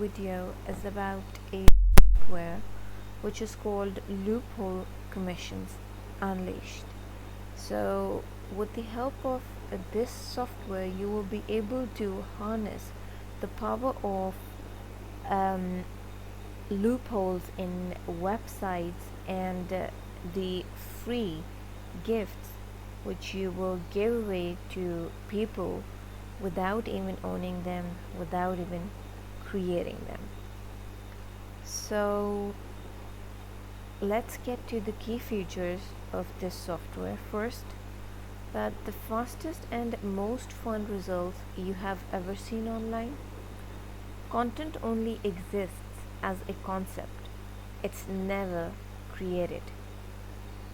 video is about a software which is called Loophole Commissions Unleashed. So with the help of this software, you will be able to harness the power of loopholes in websites and the free gifts which you will give away to people without even owning them, without even creating them. So let's get to the key features of this software. First, that the fastest and most fun results you have ever seen online. Content only exists as a concept. It's never created.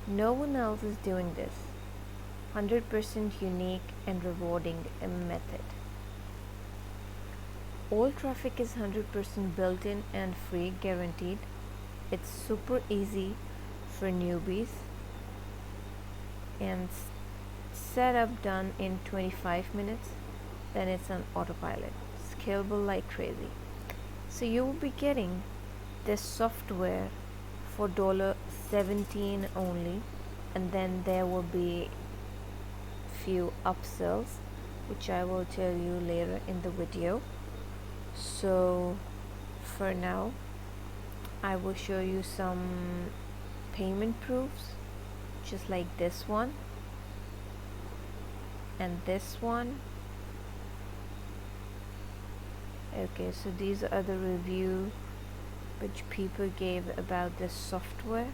No one else is doing this. 100% unique and rewarding method. All traffic is 100% built-in and free, guaranteed. It's super easy for newbies and setup done in 25 minutes. Then it's on autopilot, scalable like crazy. So you will be getting this software for $17 only, and then there will be few upsells which I will tell you later in the video. So for now, I will show you some payment proofs, just like this one and this one. Okay, so these are the review which people gave about this software,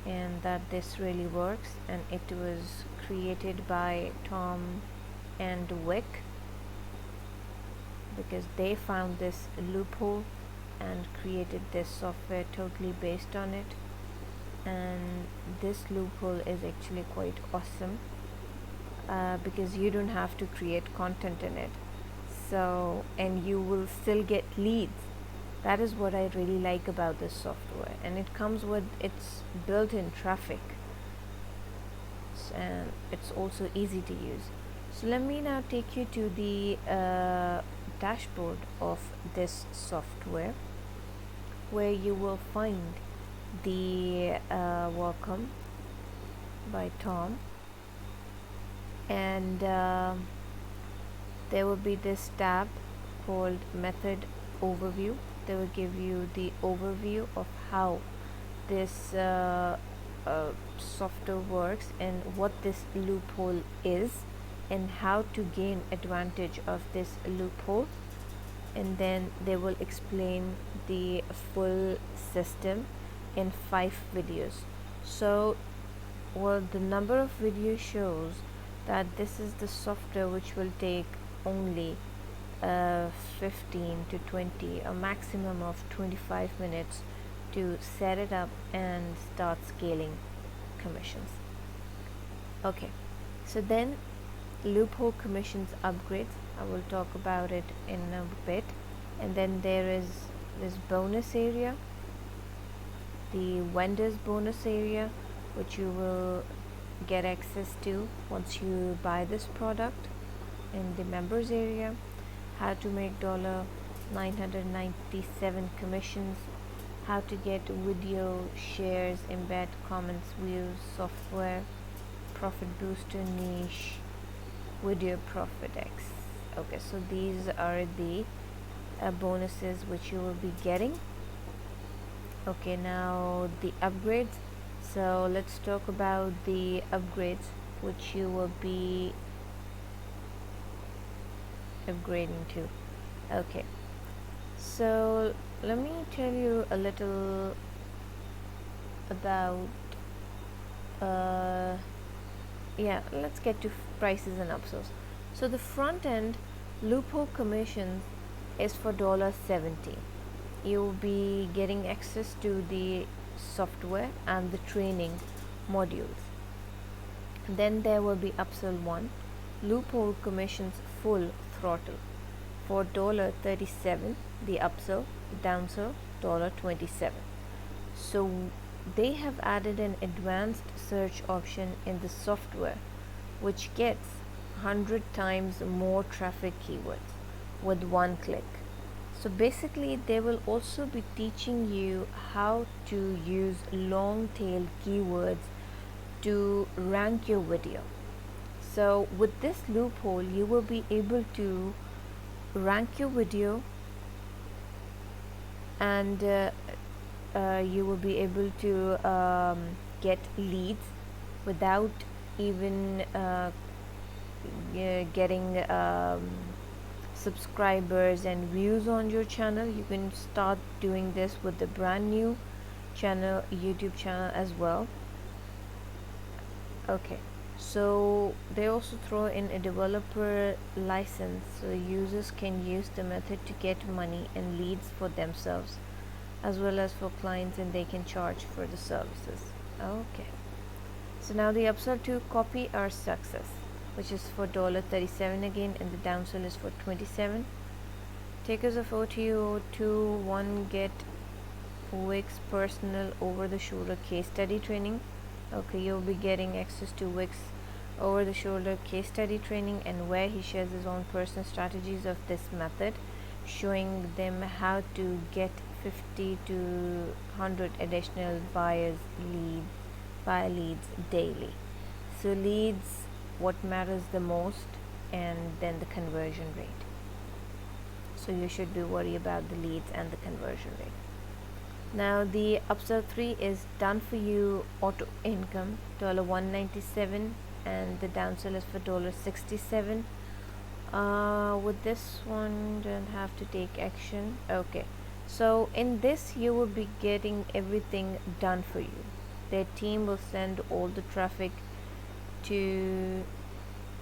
and that this really works, and it was created by Tom and Wick because they found this loophole and created this software totally based on it. And this loophole is actually quite awesome because you don't have to create content in it, so and you will still get leads. That is what I really like about this software, and it comes with its built-in traffic, and it's also easy to use. So let me now take you to the dashboard of this software, where you will find the welcome by Tom, and there will be this tab called method overview. They will give you the overview of how this software works and what this loophole is and how to gain advantage of this loophole, and then they will explain the full system in 5 videos. So the number of videos shows that this is the software which will take only 15 to 20, a maximum of 25 minutes to set it up and start scaling commissions. Okay, so then loophole commissions upgrades, I will talk about it in a bit. And then there is this bonus area, the vendors bonus area, which you will get access to once you buy this product. In the members area, how to make $997 commissions, how to get video shares, embed comments, views, software, profit booster niche, video profit X. Okay, so these are the bonuses which you will be getting. Okay, now the upgrades. So let's talk about the upgrades which you will be upgrading to. Okay, so let me tell you a little about let's get to prices and upsells. So the front end loophole commissions is for $70. You'll be getting access to the software and the training modules. Then there will be upsell 1, loophole commissions full throttle, for $37, the upsell, downsell $27. So they have added an advanced search option in the software which gets 100 times more traffic keywords with one click. So basically they will also be teaching you how to use long tail keywords to rank your video. So with this loophole you will be able to rank your video, and you will be able to get leads without even getting subscribers and views on your channel. You can start doing this with the brand new channel, YouTube channel as well. Okay, so they also throw in a developer license, so users can use the method to get money and leads for themselves as well as for clients, and they can charge for the services. Okay, so now the upsell to copy our success, which is for $37 again, and the downsell is for $27. Takers of OTO 1 get Wix personal over the shoulder case study training. Okay, you'll be getting access to Wix over the shoulder case study training, and where he shares his own personal strategies of this method, showing them how to get 50 to 100 additional buyer leads daily. So leads, what matters the most, and then the conversion rate. So you should be worried about the leads and the conversion rate. Now the upsell 3 is done for you auto income, $197, and the downsell is for $67. With this one, don't have to take action. Okay, so in this you will be getting everything done for you. Their team will send all the traffic to,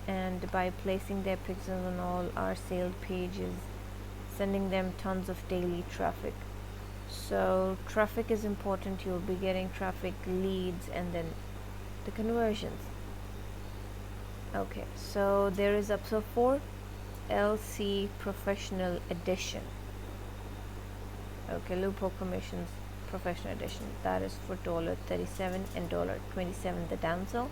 and by placing their pixels on all our sales pages, sending them tons of daily traffic. So traffic is important. You'll be getting traffic, leads, and then the conversions. Okay, so there is Upsell 4 LC Professional Edition. Okay, Loophole Commissions Professional Edition, that is for $37 and $27 the downsell.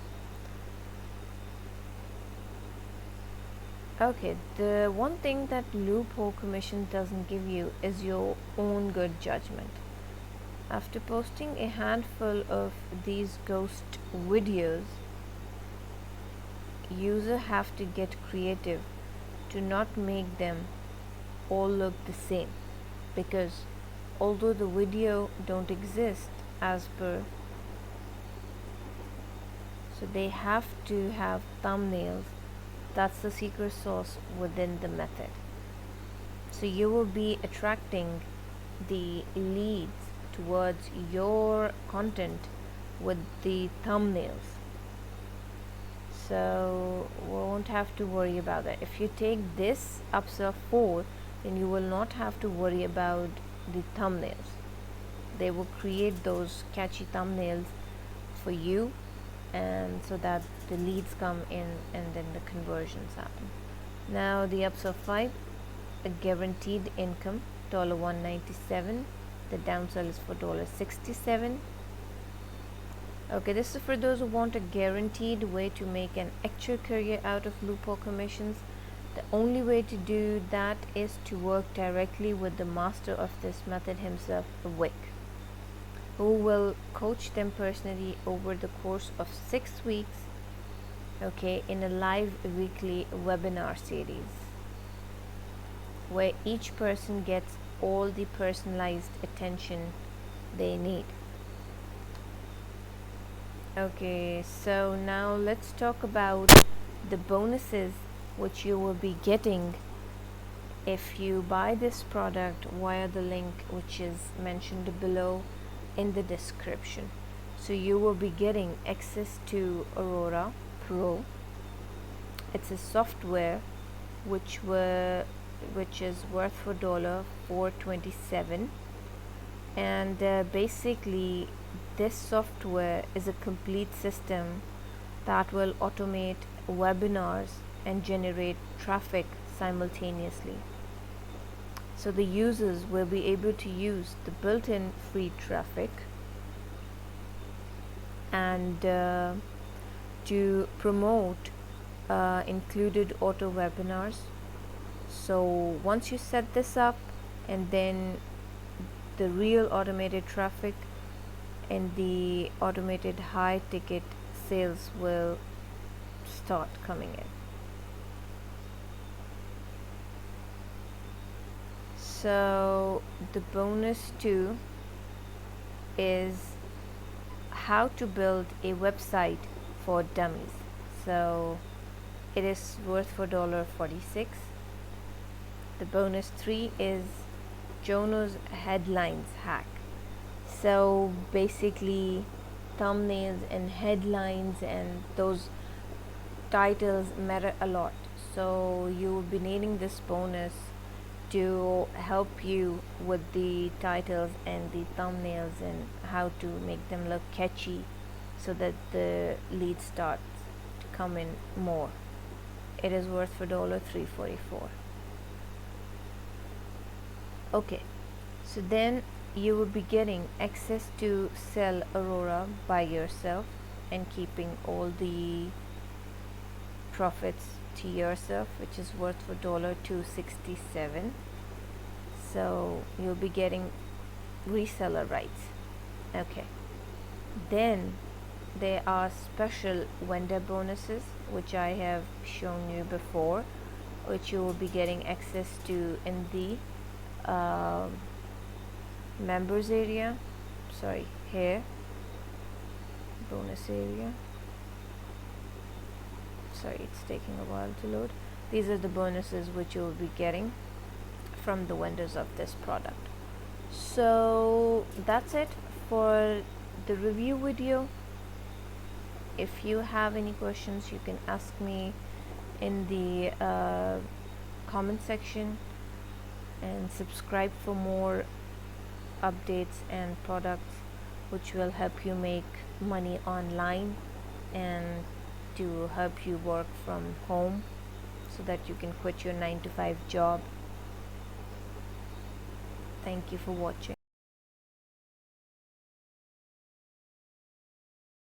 Okay, the one thing that Loophole Commission doesn't give you is your own good judgment. After posting a handful of these ghost videos, users have to get creative to not make them all look the same, because although the video don't exist as per, so they have to have thumbnails. That's the secret sauce within the method. So you will be attracting the leads towards your content with the thumbnails. So we won't have to worry about that. If you take this Upsell 4, then you will not have to worry about the thumbnails. They will create those catchy thumbnails for you, and so that the leads come in and then the conversions happen. Now the Upsell 5, a guaranteed income, $197. The downsell is for $67. Okay, this is for those who want a guaranteed way to make an actual career out of Loophole Commissions. The only way to do that is to work directly with the master of this method himself, Vic, who will coach them personally over the course of 6 weeks, okay, in a live weekly webinar series, where each person gets all the personalized attention they need. Okay, so now let's talk about the bonuses which you will be getting if you buy this product via the link which is mentioned below in the description. So you will be getting access to Aurora Pro. It's a software which is worth for $427, and basically this software is a complete system that will automate webinars and generate traffic simultaneously. So the users will be able to use the built-in free traffic and to promote included auto webinars. So once you set this up, and then the real automated traffic and the automated high ticket sales will start coming in. So the bonus 2 is how to build a website for dummies. So it is worth for $46. The bonus 3 is Jono's headlines hack. So basically thumbnails and headlines and those titles matter a lot, so you will be needing this bonus to help you with the titles and the thumbnails and how to make them look catchy so that the leads start to come in more. It is worth for $344. Okay, so then you will be getting access to sell Aurora by yourself and keeping all the profits to yourself, which is worth for $267. So you'll be getting reseller rights. Okay, then there are special vendor bonuses which I have shown you before, which you will be getting access to in the members area. Sorry, here, bonus area. Sorry, it's taking a while to load. These are the bonuses which you will be getting from the vendors of this product. So that's it for the review video. If you have any questions, you can ask me in the comment section, and subscribe for more updates and products which will help you make money online and to help you work from home so that you can quit your 9-to-5 job. Thank you for watching.